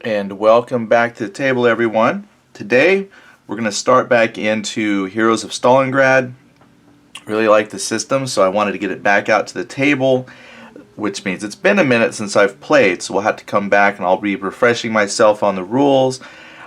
And welcome back to the table, everyone. Today we're going to start back into Heroes of Stalingrad. Really like the system, so I wanted to get it back out to the table, which means it's been a minute since I've played, so we'll have to come back and I'll be refreshing myself on the rules.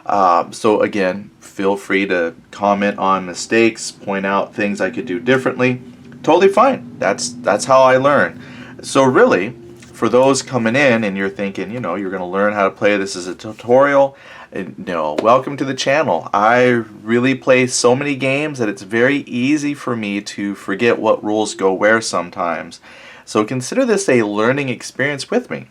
So again, feel free to comment on mistakes, point out things I could do differently. Totally fine. That's how I learn. So really, for those coming in and you're thinking, you're going to learn how to play this as a tutorial, welcome to the channel. I really play so many games that it's very easy for me to forget what rules go where sometimes. So consider this a learning experience with me.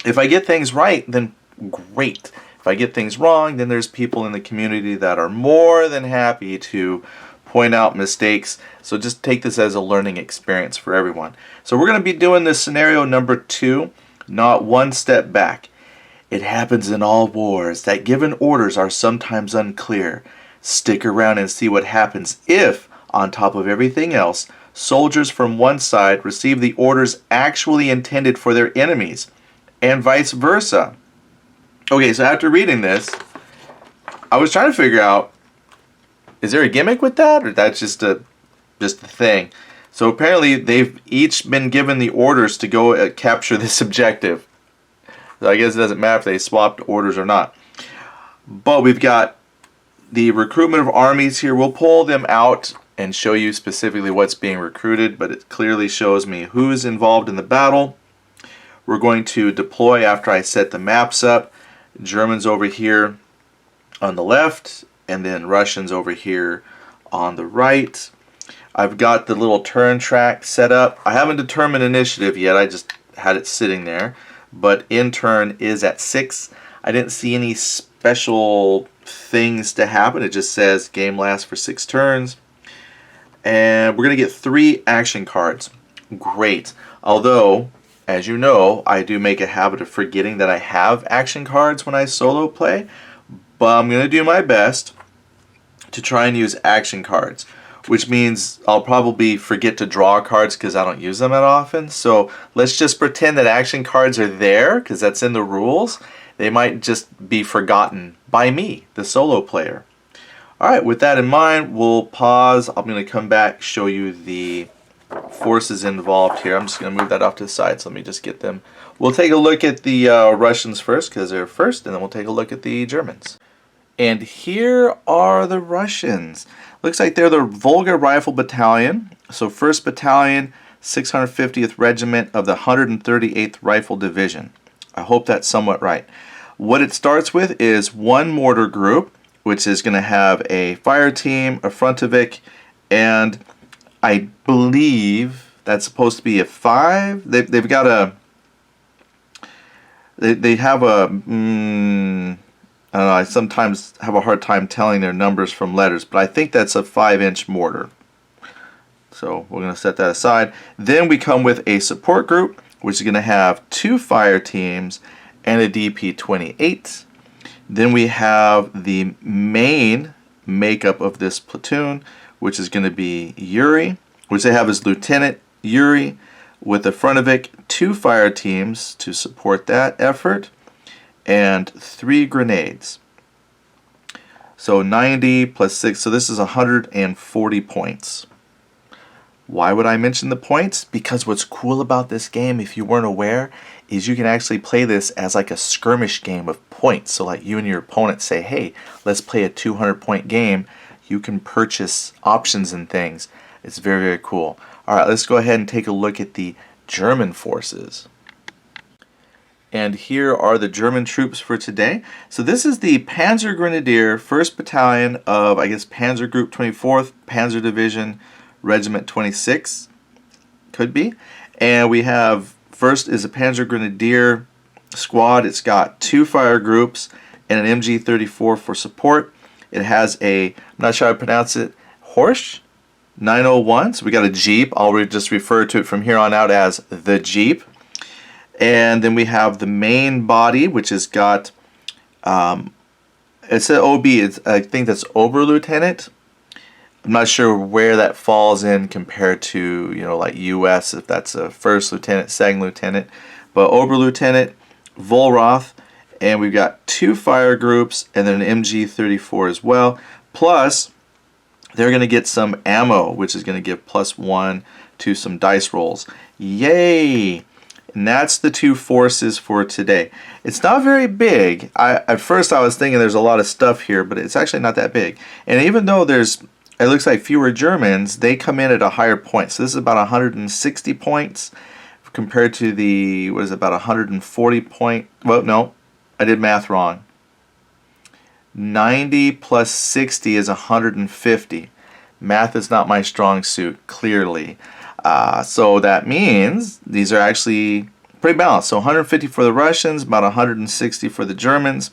If I get things right, then great. If I get things wrong, then there's people in the community that are more than happy to point out mistakes. So just take this as a learning experience for everyone. So we're going to be doing this scenario number 2, not one step back. It happens in all wars that given orders are sometimes unclear. Stick around and see what happens if, on top of everything else, soldiers from one side receive the orders actually intended for their enemies, and vice versa. Okay, so after reading this, I was trying to figure out, is there a gimmick with that, or that's just a thing? So apparently they've each been given the orders to go capture this objective. So I guess it doesn't matter if they swapped orders or not. But we've got the recruitment of armies here. We'll pull them out and show you specifically what's being recruited, but it clearly shows me who's involved in the battle. We're going to deploy after I set the maps up. Germans over here on the left, and then Russians over here on the right. I've got the little turn track set up. I haven't determined initiative yet, I just had it sitting there. But in turn is at 6. I didn't see any special things to happen. It just says game lasts for 6 turns. And we're going to get 3 action cards. Great. Although, as you know, I do make a habit of forgetting that I have action cards when I solo play. But I'm going to do my best to try and use action cards, which means I'll probably forget to draw cards because I don't use them that often. So let's just pretend that action cards are there because that's in the rules. They might just be forgotten by me, the solo player. Alright, with that in mind, we'll pause. I'm going to come back, show you the forces involved here. I'm just going to move that off to the side, so let me just get them. We'll take a look at the Russians first because they're first, and then we'll take a look at the Germans. And here are the Russians. Looks like they're the Volga Rifle Battalion. So 1st Battalion, 650th Regiment of the 138th Rifle Division. I hope that's somewhat right. What it starts with is 1 mortar group, which is going to have a fire team, a frontovic, and I believe that's supposed to be a 5. They've got a... They have a... I don't know, I sometimes have a hard time telling their numbers from letters, but I think that's a 5-inch mortar. So we're going to set that aside. Then we come with a support group, which is going to have 2 fire teams and a DP-28. Then we have the main makeup of this platoon, which is going to be Yuri, which they have as Lieutenant Yuri, with the frontovic, 2 fire teams to support that effort, and 3 grenades. So 90 plus 6, so this is 140 points. Why would I mention the points? Because what's cool about this game, if you weren't aware, is you can actually play this as like a skirmish game of points. So like you and your opponent say, hey, let's play a 200-point game. You can purchase options and things. It's very, very cool. Alright, let's go ahead and take a look at the German forces. And here are the German troops for today. So this is the Panzer Grenadier 1st Battalion of, I guess, Panzer Group 24th, Panzer Division, Regiment 26. Could be. And we have, first is a Panzer Grenadier squad. It's got 2 fire groups and an MG-34 for support. It has a, I'm not sure how to pronounce it, Horsch 901. So we got a Jeep. I'll just refer to it from here on out as the Jeep. And then we have the main body, which has got, it's an OB, I think that's Oberlieutenant. I'm not sure where that falls in compared to, like US, if that's a 1st lieutenant, 2nd lieutenant. But Oberlieutenant, Vollrath, And we've got 2 fire groups and then an MG34 as well. Plus, they're going to get some ammo, which is going to give +1 to some dice rolls. Yay! And that's the 2 forces for today. It's not very big. At first I was thinking there's a lot of stuff here, but it's actually not that big. And even though it looks like fewer Germans, they come in at a higher point. So this is about 160 points compared to the, what is it, about 140 point, well, no, I did math wrong. 90 plus 60 is 150. Math is not my strong suit, clearly. So that means these are actually pretty balanced. So 150 for the Russians, about 160 for the Germans.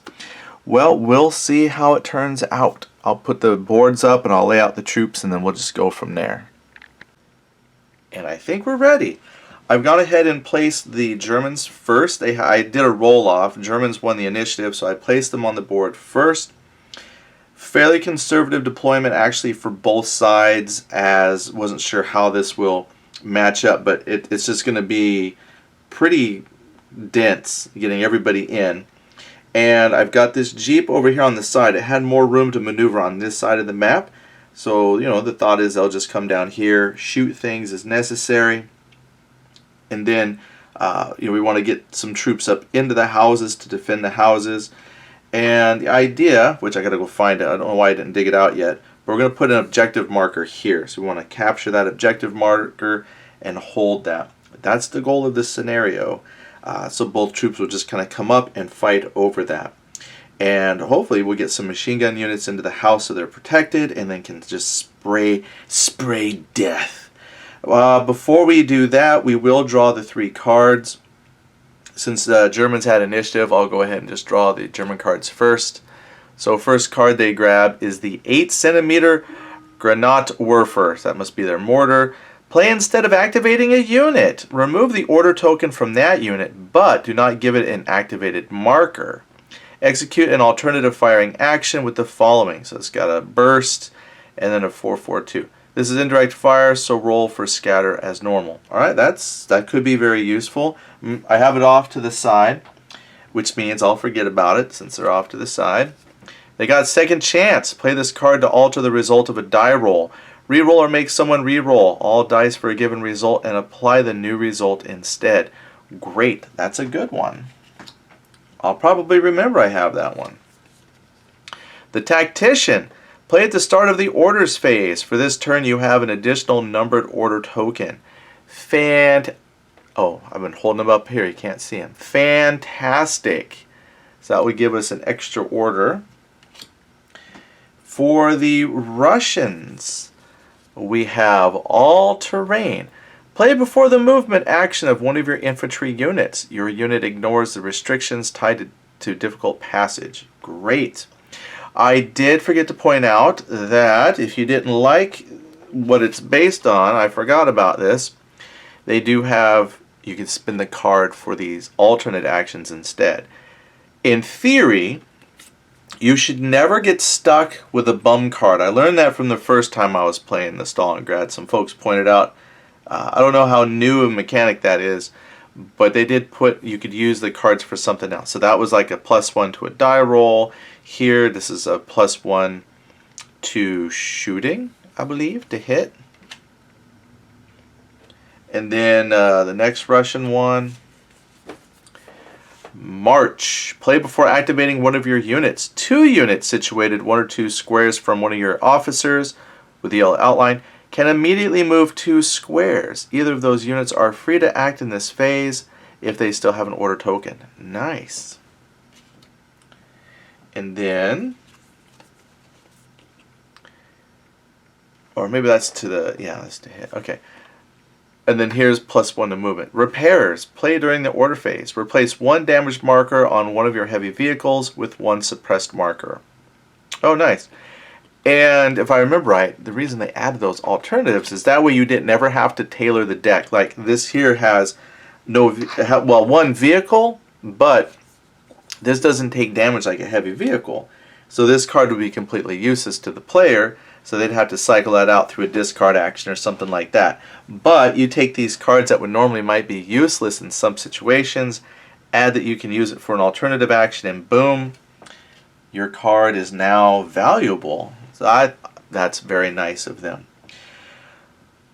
Well, we'll see how it turns out. I'll put the boards up and I'll lay out the troops and then we'll just go from there. And I think we're ready. I've gone ahead and placed the Germans first. I did a roll-off. Germans won the initiative, so I placed them on the board first. Fairly conservative deployment actually for both sides, as wasn't sure how this will match up, but it's just going to be pretty dense getting everybody in. And I've got this Jeep over here on the side. It had more room to maneuver on this side of the map. So, the thought is they'll just come down here, shoot things as necessary. And then, we want to get some troops up into the houses to defend the houses. And the idea, which I got to go find it, I don't know why I didn't dig it out yet, but we're going to put an objective marker here. So we want to capture that objective marker and hold that. That's the goal of this scenario. So both troops will just kind of come up and fight over that. And hopefully we'll get some machine gun units into the house so they're protected and then can just spray death. Before we do that, we will draw the 3 cards. Since the Germans had initiative, I'll go ahead and just draw the German cards first. So first card they grab is the 8cm Granatwerfer. So that must be their mortar. Play instead of activating a unit. Remove the order token from that unit, but do not give it an activated marker. Execute an alternative firing action with the following. So it's got a burst and then a 4-4-2. This is indirect fire, so roll for scatter as normal. Alright, that could be very useful. I have it off to the side, which means I'll forget about it since they're off to the side. They got second chance. Play this card to alter the result of a die roll. Reroll or make someone reroll all dice for a given result and apply the new result instead. Great, that's a good one. I'll probably remember I have that one. The Tactician. Play at the start of the orders phase. For this turn, you have an additional numbered order token. Oh, I've been holding them up here. You can't see them. Fantastic. So that would give us an extra order. For the Russians, we have all terrain. Play before the movement action of one of your infantry units. Your unit ignores the restrictions tied to difficult passage. Great. I did forget to point out that if you didn't like what it's based on, I forgot about this, they do have, you can spin the card for these alternate actions instead. In theory, you should never get stuck with a bum card. I learned that from the first time I was playing the Stalingrad. Some folks pointed out, I don't know how new a mechanic that is, but they did put, you could use the cards for something else. So that was like a +1 to a die roll. Here, this is a +1 to shooting, I believe, to hit. And then the next Russian one, March. Play before activating one of your units. 2 units situated 1 or 2 squares from one of your officers with the yellow outline can immediately move 2 squares. Either of those units are free to act in this phase if they still have an order token. Nice. And then, or maybe that's to the, yeah, that's to hit. Okay. And then here's +1 to movement. Repairs. Play during the order phase. Replace 1 damaged marker on one of your heavy vehicles with 1 suppressed marker. Oh, nice. And if I remember right, the reason they added those alternatives is that way you didn't ever have to tailor the deck. Like this here has no, well, 1 vehicle, but this doesn't take damage like a heavy vehicle. So this card would be completely useless to the player, so they'd have to cycle that out through a discard action or something like that. But you take these cards that would normally might be useless in some situations, add that you can use it for an alternative action, and boom, your card is now valuable. So that's very nice of them.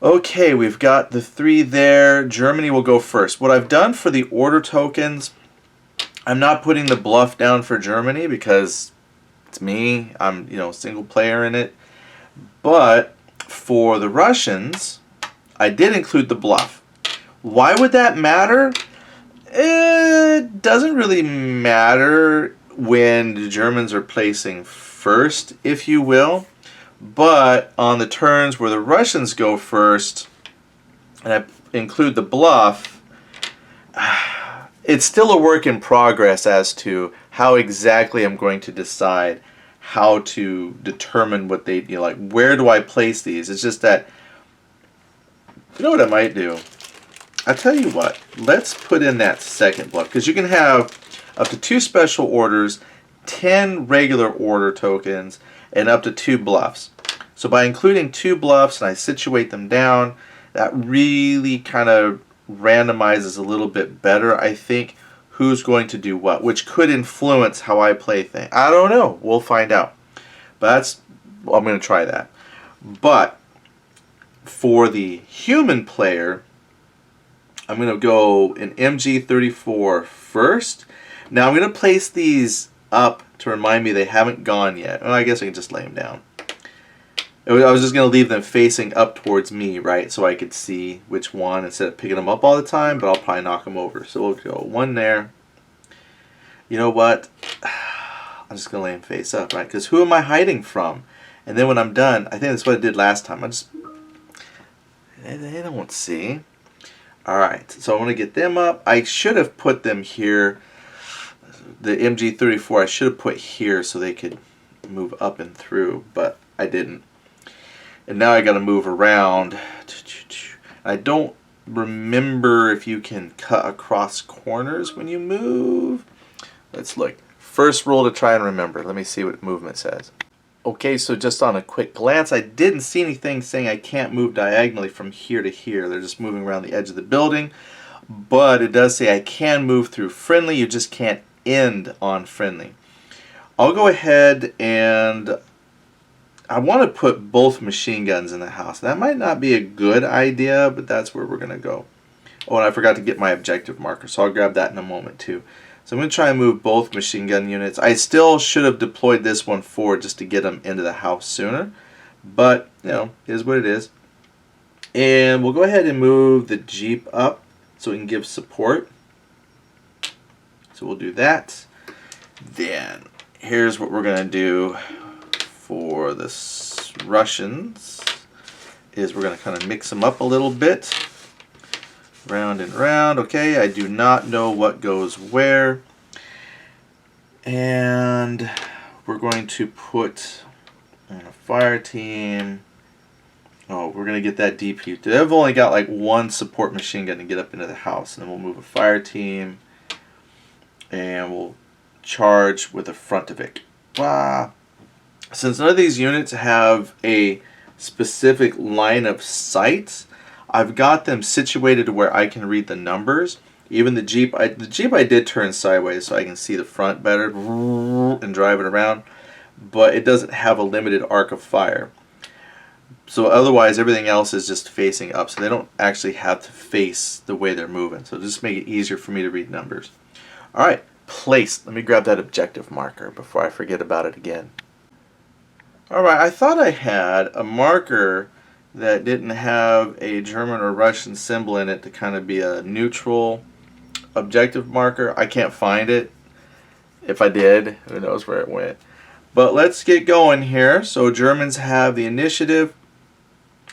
Okay, we've got the 3 there. Germany will go first. What I've done for the order tokens, I'm not putting the bluff down for Germany because it's me. I'm, single player in it. But for the Russians, I did include the bluff. Why would that matter? It doesn't really matter when the Germans are placing first, if you will. But on the turns where the Russians go first, and I include the bluff, it's still a work in progress as to how exactly I'm going to decide how to determine what they, like where do I place these. It's just that, you know what I might do? I'll tell you what, let's put in that second bluff, because you can have up to 2 special orders, 10 regular order tokens, and up to 2 bluffs. So by including 2 bluffs and I situate them down, that really kind of randomizes a little bit better, I think, who's going to do what, which could influence how I play things. I don't know. We'll find out. But I'm going to try that. But for the human player, I'm going to go an MG34 first. Now I'm going to place these up to remind me they haven't gone yet. Well, I guess I can just lay them down. I was just going to leave them facing up towards me, right, so I could see which one instead of picking them up all the time, but I'll probably knock them over. So we'll go 1 there. You know what? I'm just going to lay them face up, right, because who am I hiding from? And then when I'm done, I think that's what I did last time. They don't see. All right, so I want to get them up. I should have put them here. The MG34 I should have put here so they could move up and through, but I didn't. And now I got to move around. I don't remember if you can cut across corners when you move. Let's look. First rule to try and remember. Let me see what movement says. Okay, so just on a quick glance, I didn't see anything saying I can't move diagonally from here to here. They're just moving around the edge of the building. But it does say I can move through friendly. You just can't end on friendly. I'll go ahead and I want to put both machine guns in the house. That might not be a good idea, but that's where we're going to go. Oh, and I forgot to get my objective marker, so I'll grab that in a moment too. So I'm going to try and move both machine gun units. I still should have deployed this one forward just to get them into the house sooner, but, it is what it is. And we'll go ahead and move the Jeep up so we can give support. So we'll do that. Then, here's what we're going to do for the Russians is we're going to kind of mix them up a little bit. Round and round. Okay, I do not know what goes where. And we're going to put on a fire team. Oh, we're going to get that DP. They've only got like 1 support machine gun to get up into the house. And then we'll move a fire team. And we'll charge with a Frontovic. Wow. Since none of these units have a specific line of sight, I've got them situated to where I can read the numbers. Even the Jeep I did turn sideways so I can see the front better and drive it around, but it doesn't have a limited arc of fire. So otherwise everything else is just facing up, so they don't actually have to face the way they're moving. So just make it easier for me to read numbers. Alright, place. Let me grab that objective marker before I forget about it again. Alright, I thought I had a marker that didn't have a German or Russian symbol in it to kind of be a neutral objective marker. I can't find it. If I did, who knows where it went. But let's get going here. So Germans have the initiative.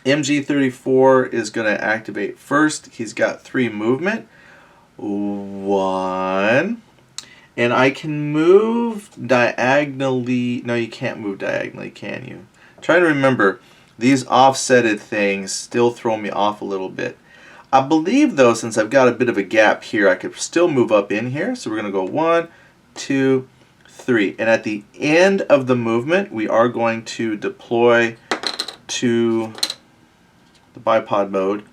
MG34 is going to activate first. He's got 3 movement. 1. And I can move diagonally. No, you can't move diagonally, can you? Try to remember. These offsetted things still throw me off a little bit. I believe, though, since I've got a bit of a gap here, I could still move up in here. So we're going to go 1, 2, 3. And at the end of the movement, we are going to deploy to the bipod mode.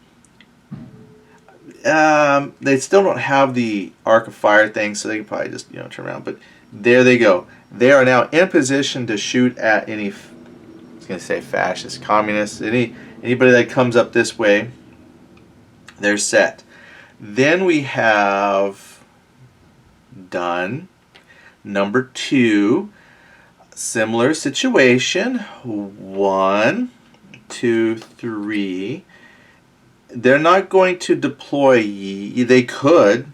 They still don't have the arc of fire thing, so they can probably just turn around. But there they go. They are now in position to shoot at any. I was going to say fascist, communists, anybody that comes up this way. They're set. Then we have done number 2. Similar situation. 1, 2, 3. They're not going to deploy. They could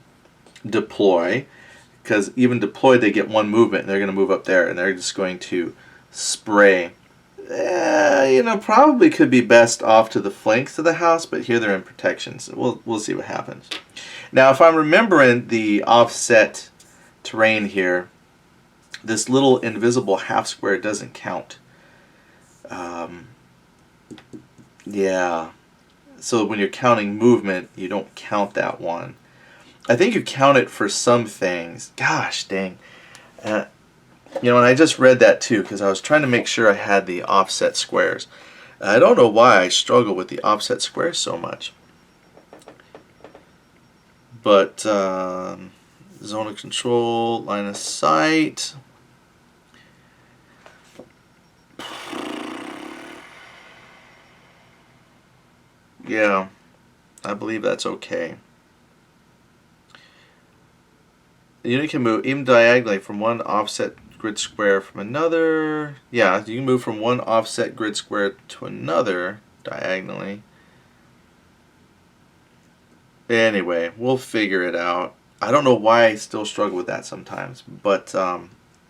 deploy, because even deployed they get 1 movement and they're going to move up there and they're just going to spray. Probably could be best off to the flanks of the house, but here they're in protection, so we'll see what happens. Now, if I'm remembering the offset terrain here, this little invisible half square doesn't count. Yeah. So when you're counting movement, you don't count that one. I think you count it for some things. Gosh dang. And I just read that too because I was trying to make sure I had the offset squares. I don't know why I struggle with the offset squares so much. But zone of control, line of sight. Yeah, I believe that's okay. The unit can move even diagonally from one offset grid square from another. Yeah, you can move from one offset grid square to another diagonally. Anyway, we'll figure it out. I don't know why I still struggle with that sometimes, but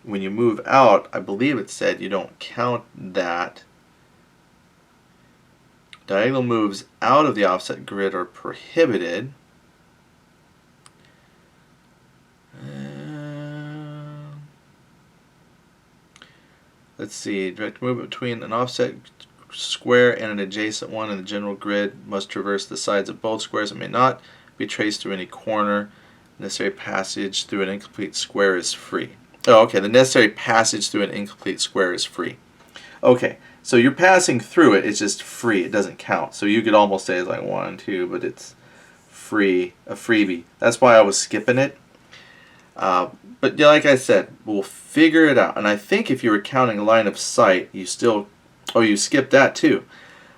when you move out, I believe it said you don't count that. Diagonal moves out of the offset grid are prohibited. Let's see. Direct movement between an offset square and an adjacent one in the general grid must traverse the sides of both squares. It may not be traced through any corner. Necessary passage through an incomplete square is free. Oh, okay. The necessary passage through an incomplete square is free. Okay. So you're passing through it, it's just free, it doesn't count. So you could almost say it's like 1, 2, but it's free, a freebie. That's why I was skipping it. But yeah, like I said, we'll figure it out. And I think if you were counting a line of sight, you skipped that too.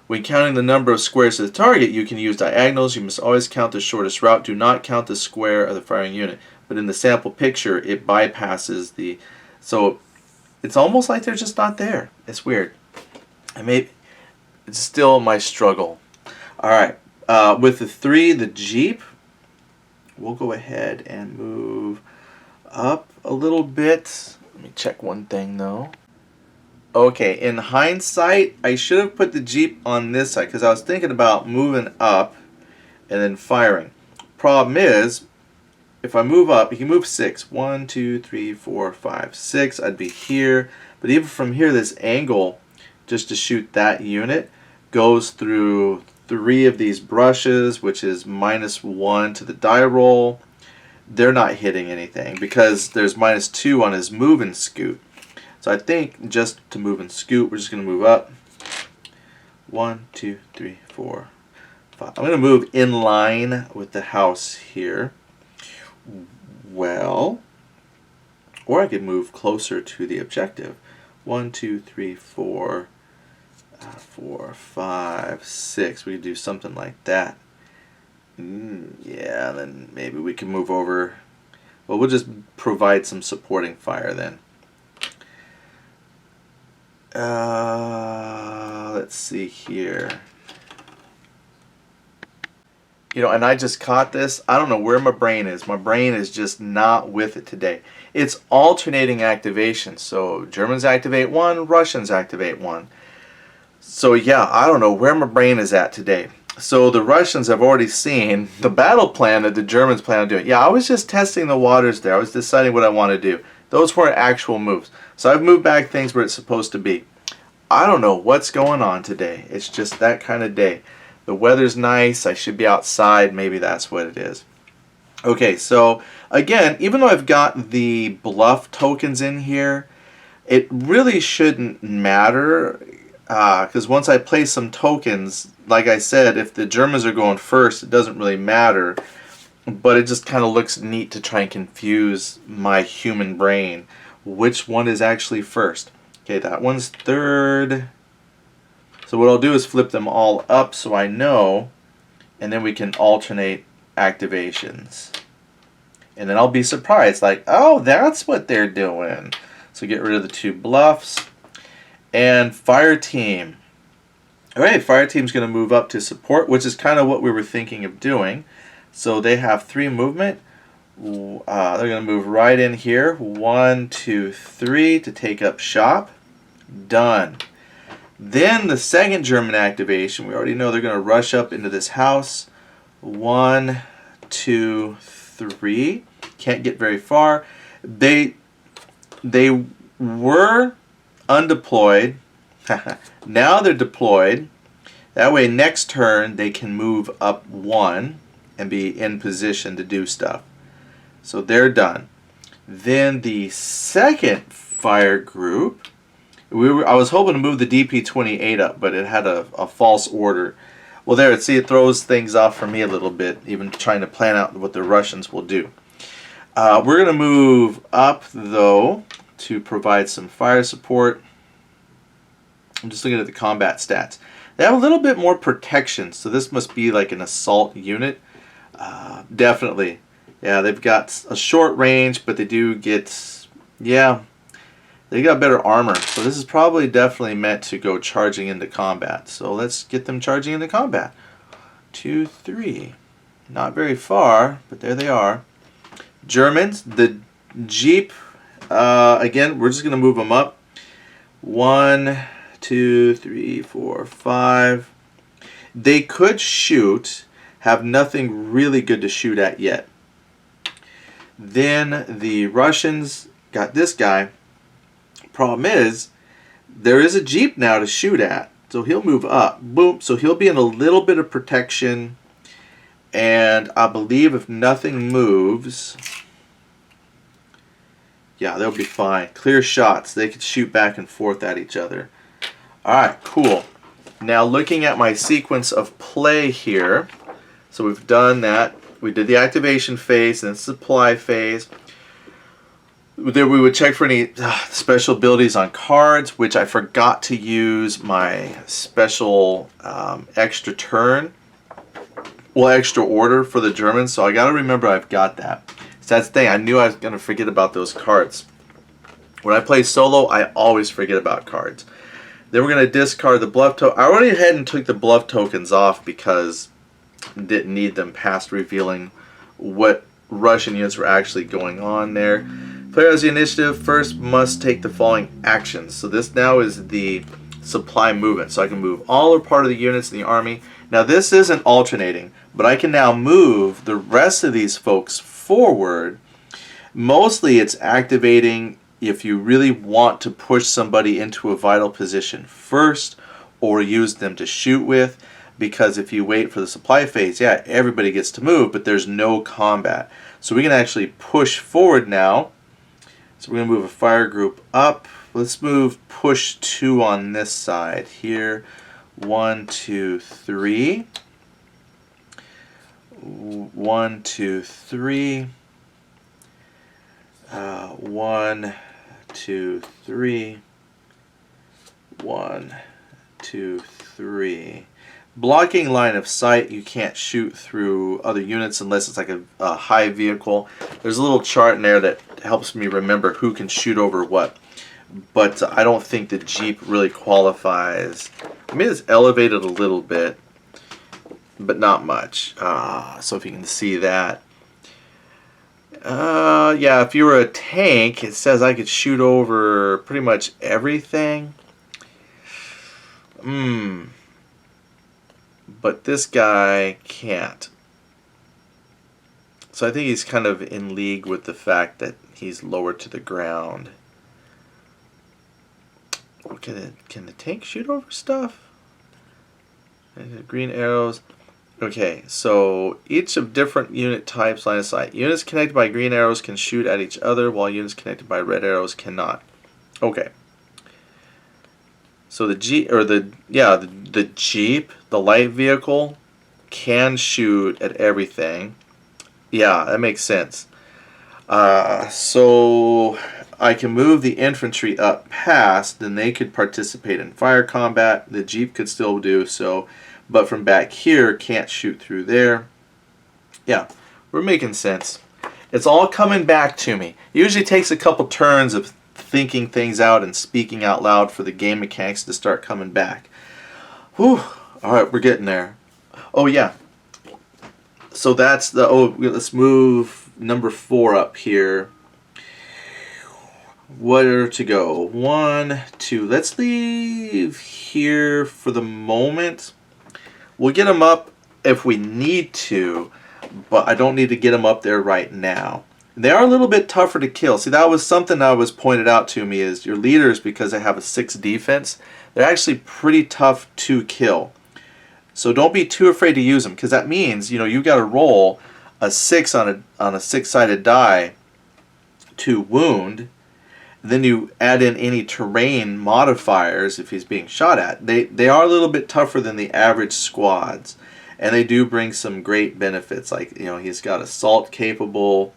When counting the number of squares to the target, you can use diagonals. You must always count the shortest route. Do not count the square of the firing unit. But in the sample picture, it bypasses the... So it's almost like they're just not there. It's weird. It's still my struggle. Alright, with the 3, the Jeep, we'll go ahead and move up a little bit. Let me check one thing though. Okay, in hindsight, I should have put the Jeep on this side because I was thinking about moving up and then firing. Problem is, if I move up, you can move 6. 1, 2, 3, 4, 5, 6. I'd be here. But even from here, this angle, just to shoot that unit, goes through 3 of these brushes, which is -1 to the die roll. They're not hitting anything because there's -2 on his move and scoot. So I think just to move and scoot, we're just going to move up. 1, 2, 3, 4, 5. I'm going to move in line with the house here. Well, or I could move closer to the objective. 1, 2, 3, 4, 4, 5, 6. We could do something like that. Yeah, then maybe we can move over. Well, we'll just provide some supporting fire then. Let's see here. And I just caught this. I don't know where my brain is. My brain is just not with it today. It's alternating activation. So Germans activate 1, Russians activate 1. So yeah, I don't know where my brain is at today. So the Russians have already seen the battle plan that the Germans plan on doing. Yeah, I was just testing the waters there. I was deciding what I want to do. Those weren't actual moves. So I've moved back things where it's supposed to be. I don't know what's going on today. It's just that kind of day. The weather's nice. I should be outside. Maybe that's what it is. Okay, so again, even though I've got the bluff tokens in here, it really shouldn't matter. because once I place some tokens, like I said, if the Germans are going first, it doesn't really matter. But it just kind of looks neat to try and confuse my human brain. Which one is actually first? Okay, that one's third. So what I'll do is flip them all up so I know, and then we can alternate activations. And then I'll be surprised, like, oh, that's what they're doing. So get rid of the 2 bluffs. And Fire Team. Alright, Fire Team's going to move up to support, which is kind of what we were thinking of doing. So they have 3 movement. They're going to move right in here. 1, 2, 3 to take up shop. Done. Then the second German activation, we already know they're going to rush up into this house. 1, 2, 3. Can't get very far. They were undeployed. Now they're deployed. That way next turn they can move up 1 and be in position to do stuff. So they're done. Then the second fire group, I was hoping to move the DP-28 up, but it had a false order. Well, there, see, it throws things off for me a little bit, even trying to plan out what the Russians will do. We're going to move up, though, to provide some fire support. I'm just looking at the combat stats. They have a little bit more protection, so this must be like an assault unit. Definitely. Yeah, they've got a short range, but they do get, yeah, they got better armor. So this is probably definitely meant to go charging into combat. So let's get them charging into combat. 2, 3. Not very far, but there they are. Germans, the Jeep, again, we're just going to move them up. 1, 2, 3, 4, 5. They could shoot, have nothing really good to shoot at yet. Then the Russians got this guy. Problem is, there is a Jeep now to shoot at, so he'll move up. Boom, so he'll be in a little bit of protection, and I believe if nothing moves, yeah, they'll be fine. Clear shots. They can shoot back and forth at each other. Alright, cool. Now looking at my sequence of play here, so we've done that. We did the activation phase and the supply phase. Then we would check for any special abilities on cards, which I forgot to use my special extra turn, well, extra order for the Germans, so I got to remember I've got that. So that's the thing, I knew I was going to forget about those cards. When I play solo, I always forget about cards. Then we're going to discard the bluff token. I went ahead and took the bluff tokens off because I didn't need them past revealing what Russian units were actually going on there. Player has the initiative, first must take the following actions. So this now is the supply movement. So I can move all or part of the units in the army. Now this isn't alternating, but I can now move the rest of these folks forward. Mostly it's activating if you really want to push somebody into a vital position first or use them to shoot with. Because if you wait for the supply phase, yeah, everybody gets to move, but there's no combat. So we can actually push forward now. So we're going to move a fire group up. Let's move push 2 on this side here. 1, 2, 3. 1, 2, 3. 1, 2, 3. 1, 2, 3. Blocking line of sight, you can't shoot through other units unless it's like a high vehicle. There's a little chart in there that helps me remember who can shoot over what. But I don't think the Jeep really qualifies. I mean, it's elevated a little bit, but not much. So if you can see that. Yeah, if you were a tank, it says I could shoot over pretty much everything. But this guy can't. So I think he's kind of in league with the fact that he's lower to the ground. Can the tank shoot over stuff? Green arrows. Okay, so each of different unit types line of sight. Units connected by green arrows can shoot at each other, while units connected by red arrows cannot. Okay. So the Jeep, or the Jeep, the light vehicle, can shoot at everything. Yeah, that makes sense. So I can move the infantry up past, then they could participate in fire combat. The Jeep could still do so, but from back here, can't shoot through there. Yeah, we're making sense. It's all coming back to me. It usually takes a couple turns of thinking things out and speaking out loud for the game mechanics to start coming back. Whew. Alright, we're getting there. Oh yeah. So that's the, let's move number 4 up here. Where to go? 1, 2. Let's leave here for the moment. We'll get them up if we need to, but I don't need to get them up there right now. They are a little bit tougher to kill. See, that was something that was pointed out to me, is your leaders, because they have a 6 defense, they're actually pretty tough to kill. So don't be too afraid to use them, because that means, you got to roll a 6 on a 6-sided die to wound. Then you add in any terrain modifiers if he's being shot at. They are a little bit tougher than the average squads, and they do bring some great benefits. Like, he's got assault capable,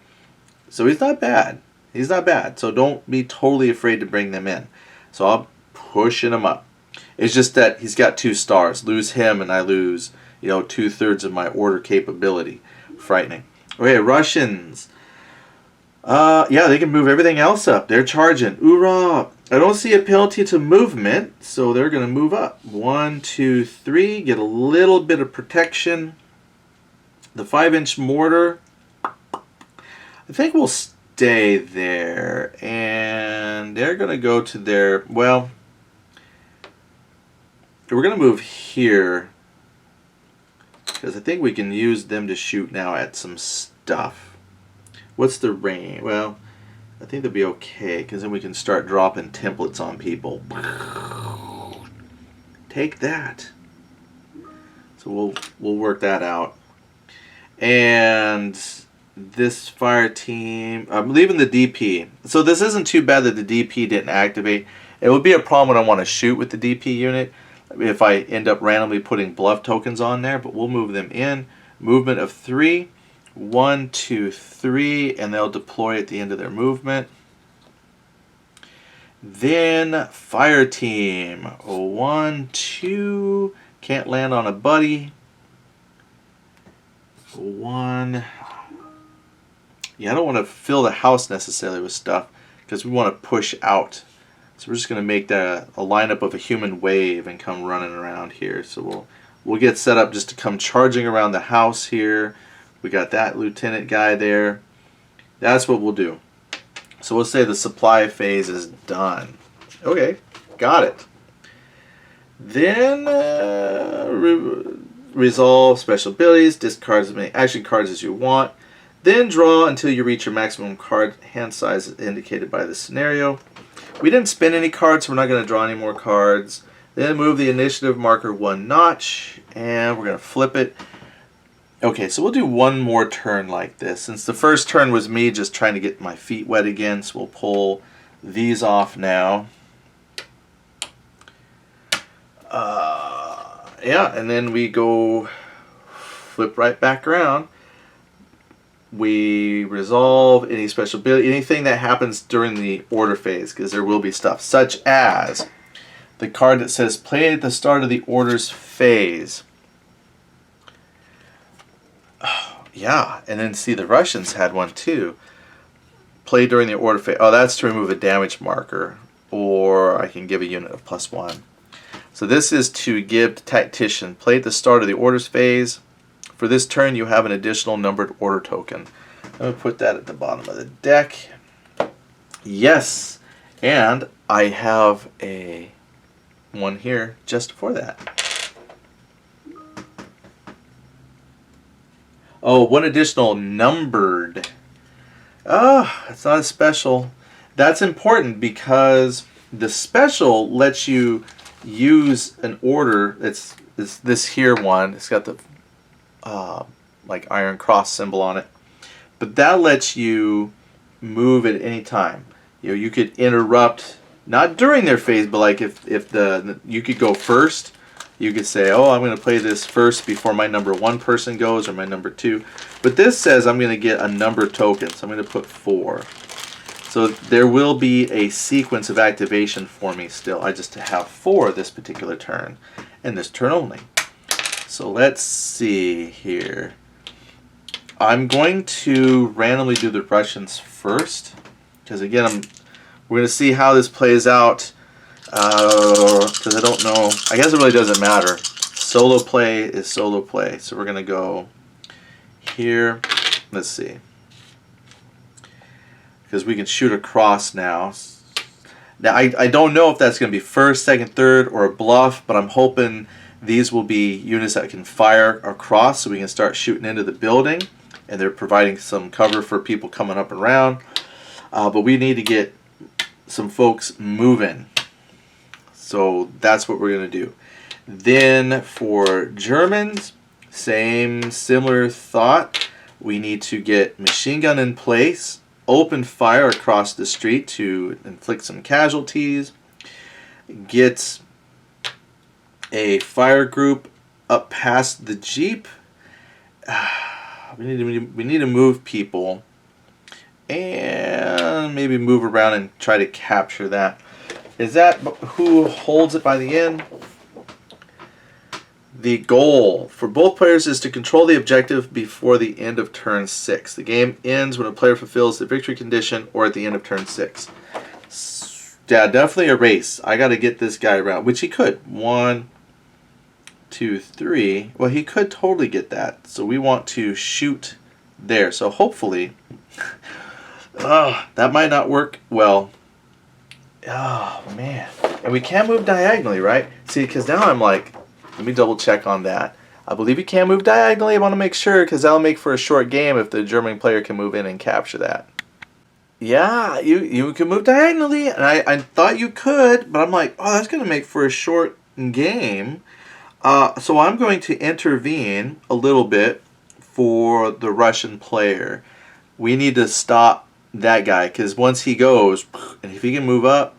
so he's not bad. He's not bad. So don't be totally afraid to bring them in. So I'm pushing him up. It's just that he's got 2 stars. Lose him and I lose, 2/3 of my order capability. Frightening. Okay, Russians. Yeah, they can move everything else up. They're charging. Hoorah! I don't see a penalty to movement, so they're going to move up. 1, 2, 3. Get a little bit of protection. The 5-inch mortar, I think we'll stay there. And they're going to go to their, well, we're going to move here, because I think we can use them to shoot now at some stuff. What's the range? Well, I think they'll be okay, because then we can start dropping templates on people. Take that. So we'll work that out. And this fire team, I'm leaving the DP. So this isn't too bad that the DP didn't activate. It would be a problem when I want to shoot with the DP unit if I end up randomly putting bluff tokens on there, but we'll move them in. Movement of 3. 1, 2, 3, and they'll deploy at the end of their movement. Then fire team. 1, 2. Can't land on a buddy. 1. Yeah, I don't want to fill the house necessarily with stuff, because we want to push out. So we're just going to make that a lineup of a human wave and come running around here. So we'll get set up just to come charging around the house here. We got that lieutenant guy there. That's what we'll do. So we'll say the supply phase is done. Okay, got it. Then resolve special abilities, discard as many action cards as you want. Then draw until you reach your maximum card hand size as indicated by the scenario. We didn't spend any cards, so we're not going to draw any more cards. Then move the initiative marker 1 notch, and we're going to flip it. Okay, so we'll do one more turn like this. Since the first turn was me just trying to get my feet wet again, so we'll pull these off now. Yeah, and then we go flip right back around. We resolve any special ability, anything that happens during the order phase, because there will be stuff, such as the card that says play at the start of the order's phase. Yeah, and then see the Russians had one too. Play during the order phase. Oh, that's to remove a damage marker, or I can give a unit of +1. So this is to give the tactician. Play at the start of the orders phase. For this turn, you have an additional numbered order token. I'm going to put that at the bottom of the deck. Yes, and I have a one here just for that. Oh, one additional numbered. Ah, it's not a special. That's important because the special lets you use an order. It's this here one. It's got the like iron cross symbol on it. But that lets you move at any time. You know, you could interrupt not during their phase, but like if you could go first, you could say, oh, I'm going to play this first before my number 1 person goes or my number 2. But this says I'm going to get a number token, so I'm going to put 4. So there will be a sequence of activation for me still. I just have 4 this particular turn, and this turn only. So let's see here. I'm going to randomly do the Russians first, because again, we're going to see how this plays out, because I don't know. I guess it really doesn't matter. Solo play is solo play. So we're going to go here. Let's see. Because we can shoot across now. Now, I don't know if that's going to be first, second, third, or a bluff, but I'm hoping these will be units that can fire across so we can start shooting into the building. And they're providing some cover for people coming up and around. But we need to get some folks moving. So that's what we're going to do. Then for Germans, similar thought. We need to get machine gun in place, open fire across the street to inflict some casualties, get a fire group up past the Jeep. We need to move people and maybe move around and try to capture that. Is that who holds it by the end? The goal for both players is to control the objective before the end of turn 6. The game ends when a player fulfills the victory condition or at the end of turn 6. Yeah, definitely a race. I got to get this guy around, which he could. 1, 2, 3. Well, he could totally get that. So we want to shoot there. So hopefully, that might not work well. Oh, man. And we can't move diagonally, right? See, because now I'm like, let me double check on that. I believe you can move diagonally. I want to make sure because that'll make for a short game if the German player can move in and capture that. Yeah, you can move diagonally, and I thought you could, but I'm like, oh, that's going to make for a short game. So I'm going to intervene a little bit for the Russian player. We need to stop that guy because once he goes, and if he can move up,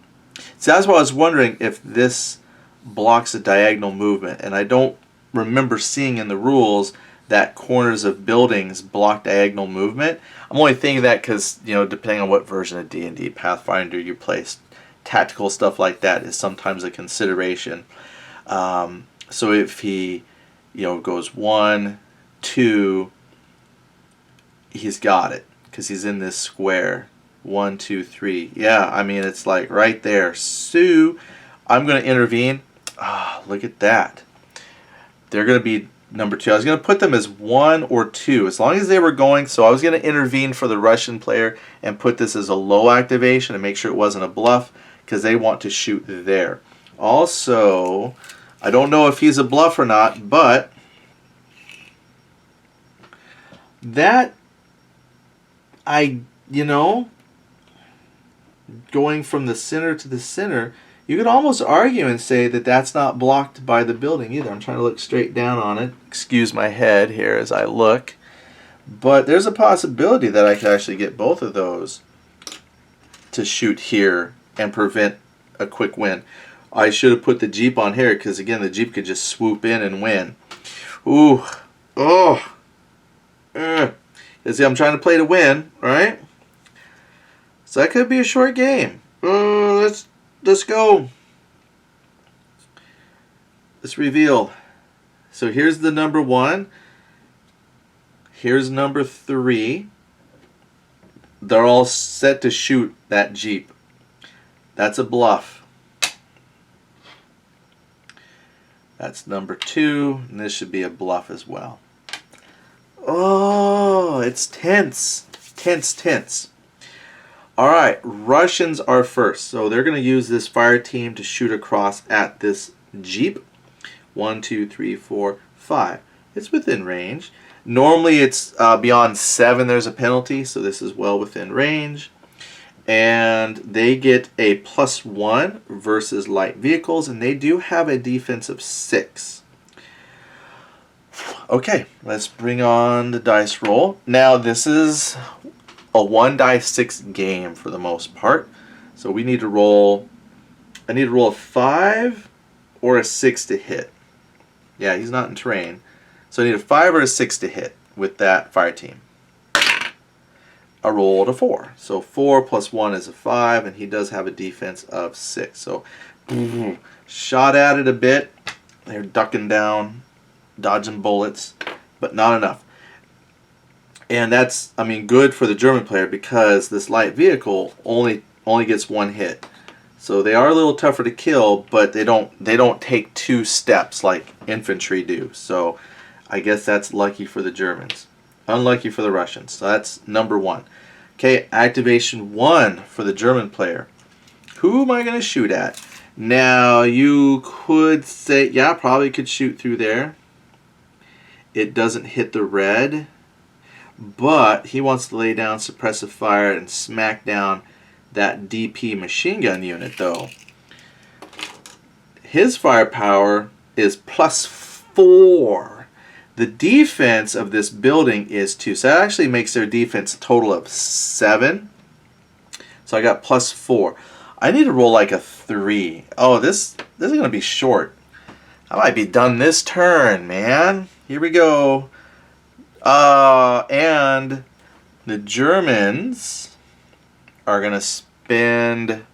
see, that's why I was wondering if this blocks a diagonal movement, and I don't remember seeing in the rules that corners of buildings block diagonal movement. I'm only thinking that because, you know, depending on what version of D&D Pathfinder you play, tactical stuff like that is sometimes a consideration. So if he, you know, goes 1, 2, he's got it because he's in this square. 1, 2, 3. Yeah, I mean, it's like right there. So I'm going to intervene. Look at that. They're going to be number 2. I was going to put them as 1 or 2 as long as they were going. So I was going to intervene for the Russian player and put this as a low activation and make sure it wasn't a bluff because they want to shoot there. Also, I don't know if he's a bluff or not, but that going from the center to the center, you could almost argue and say that that's not blocked by the building either. I'm trying to look straight down on it. Excuse my head here as I look. But there's a possibility that I could actually get both of those to shoot here and prevent a quick win. I should have put the Jeep on here because, again, the Jeep could just swoop in and win. Ooh. Oh. See, I'm trying to play to win, right? So that could be a short game. Let's go. Let's reveal. So here's the number 1. Here's number 3. They're all set to shoot that Jeep. That's a bluff. That's number 2, and this should be a bluff as well. Oh, it's tense. Tense. All right, Russians are first. So they're going to use this fire team to shoot across at this Jeep. 1, 2, 3, 4, 5. It's within range. Normally it's beyond 7 there's a penalty, so this is well within range. And they get a +1 versus light vehicles, and they do have a defense of 6. Okay, let's bring on the dice roll. Now this is a 1 die 6 game for the most part. So we need to roll I need to roll a 5 or a 6 to hit. Yeah, he's not in terrain. So I need a 5 or a 6 to hit with that fire team. I rolled a 4. So 4 plus 1 is a 5, and he does have a defense of 6. So shot at it a bit. They're ducking down, dodging bullets, but not enough. And that's, I mean, good for the German player because this light vehicle only gets 1 hit. So they are a little tougher to kill, but they don't take 2 steps like infantry do. So I guess that's lucky for the Germans. Unlucky for the Russians. So that's number 1. Okay, activation 1 for the German player. Who am I going to shoot at? Now, you could say, yeah, probably could shoot through there. It doesn't hit the red. But he wants to lay down suppressive fire and smack down that DP machine gun unit, though. His firepower is +4. The defense of this building is 2. So that actually makes their defense a total of 7. So I got +4. I need to roll like a 3. Oh, this is going to be short. I might be done this turn, man. Here we go. And the Germans are going to spend...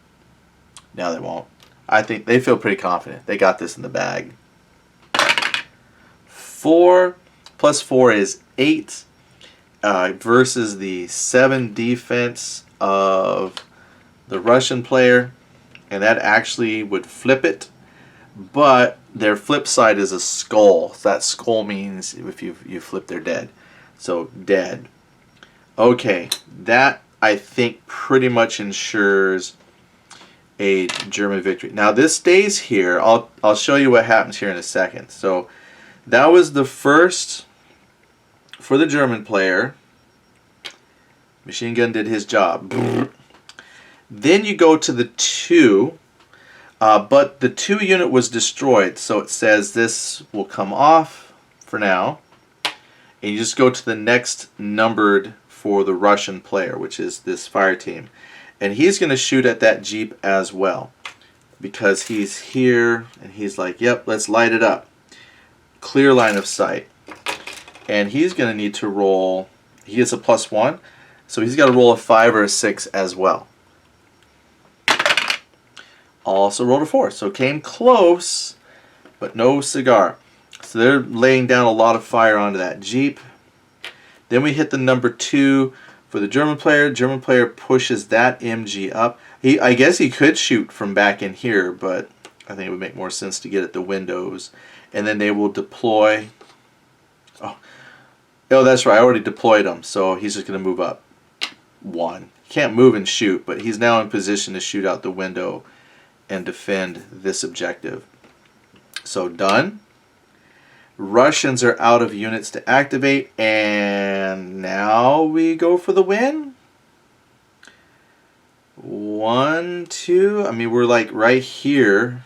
No, they won't. I think they feel pretty confident. They got this in the bag. 4 plus 4 is 8 versus the 7 defense of the Russian player. And that actually would flip it. But their flip side is a skull. So that skull means if you flip, they're dead. So dead. Okay, that I think pretty much ensures a German victory. Now this stays here. I'll show you what happens here in a second. So that was the first for the German player. Machine gun did his job. Then you go to the 2, but the 2 unit was destroyed. So it says this will come off for now. And you just go to the next numbered for the Russian player, which is this fire team. And he's going to shoot at that Jeep as well. Because he's here, and he's like, yep, let's light it up. Clear line of sight. And he's going to need to roll, he gets a +1, so he's got to roll a 5 or a 6 as well. Also rolled a 4, so came close, but no cigar. So they're laying down a lot of fire onto that Jeep. Then we hit the number 2 for the German player. German player pushes that MG up. I guess he could shoot from back in here, but I think it would make more sense to get at the windows. And then they will deploy. Oh, that's right. I already deployed him, so he's just going to move up 1. He can't move and shoot, but he's now in position to shoot out the window and defend this objective. So done. Russians are out of units to activate, and now we go for the win. 1, 2. I mean, we're like right here.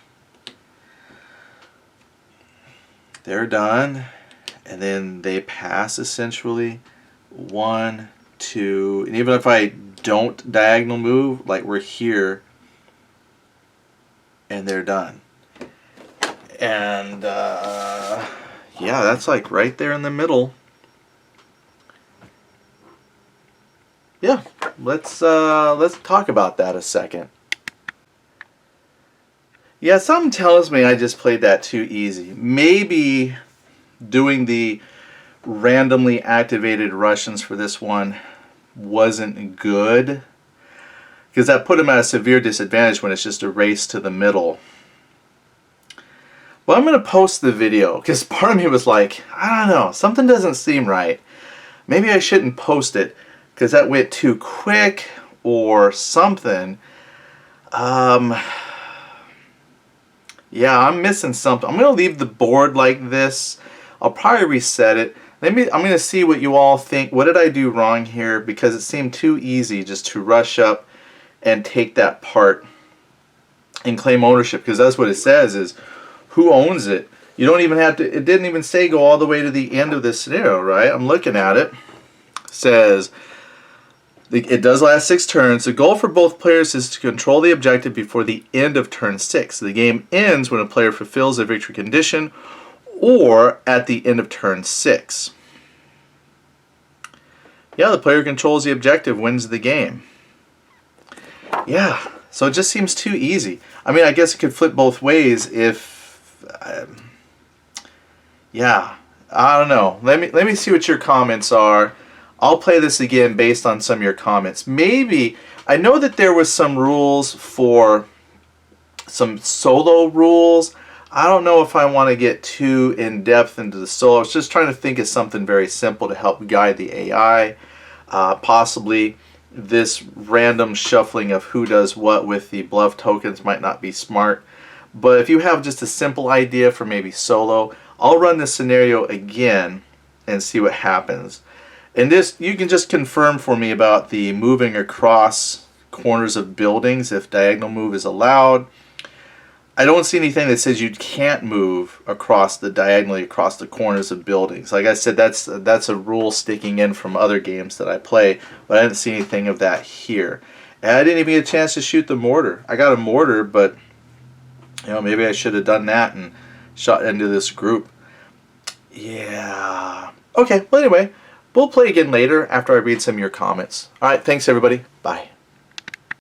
They're done, and then they pass essentially. 1, 2, and even if I don't diagonal move, like we're here, and they're done. And yeah, that's like right there in the middle. Yeah, let's talk about that a second. Yeah, something tells me I just played that too easy. Maybe doing the randomly activated Russians for this one wasn't good, because that put him at a severe disadvantage when it's just a race to the middle. Well, I'm going to post the video because part of me was like, I don't know, something doesn't seem right. Maybe I shouldn't post it because that went too quick or something. Yeah, I'm missing something. I'm going to leave the board like this. I'll probably reset it. I'm going to see what you all think. What did I do wrong here? Because it seemed too easy just to rush up and take that part and claim ownership, because that's what it says is who owns it. You don't even have to, it didn't even say go all the way to the end of this scenario, right? I'm looking at it. It says It does last 6 turns. The goal for both players is to control the objective before the end of turn 6. The game ends when a player fulfills a victory condition or at the end of turn 6. Yeah, the player who controls the objective wins the game. Yeah, so it just seems too easy. I mean, I guess it could flip both ways if... yeah, I don't know. Let me see what your comments are. I'll play this again based on some of your comments. Maybe, I know that there was some rules for some solo rules. I don't know if I want to get too in-depth into the solo. I was just trying to think of something very simple to help guide the AI. Possibly this random shuffling of who does what with the bluff tokens might not be smart. But if you have just a simple idea for maybe solo, I'll run this scenario again and see what happens. And this, you can just confirm for me about the moving across corners of buildings if diagonal move is allowed. I don't see anything that says you can't move diagonally across the corners of buildings. Like I said, that's a rule sticking in from other games that I play, but I didn't see anything of that here. And I didn't even get a chance to shoot the mortar. I got a mortar, but maybe I should have done that and shot into this group. Yeah. Okay, well anyway, we'll play again later after I read some of your comments. Alright, thanks everybody. Bye.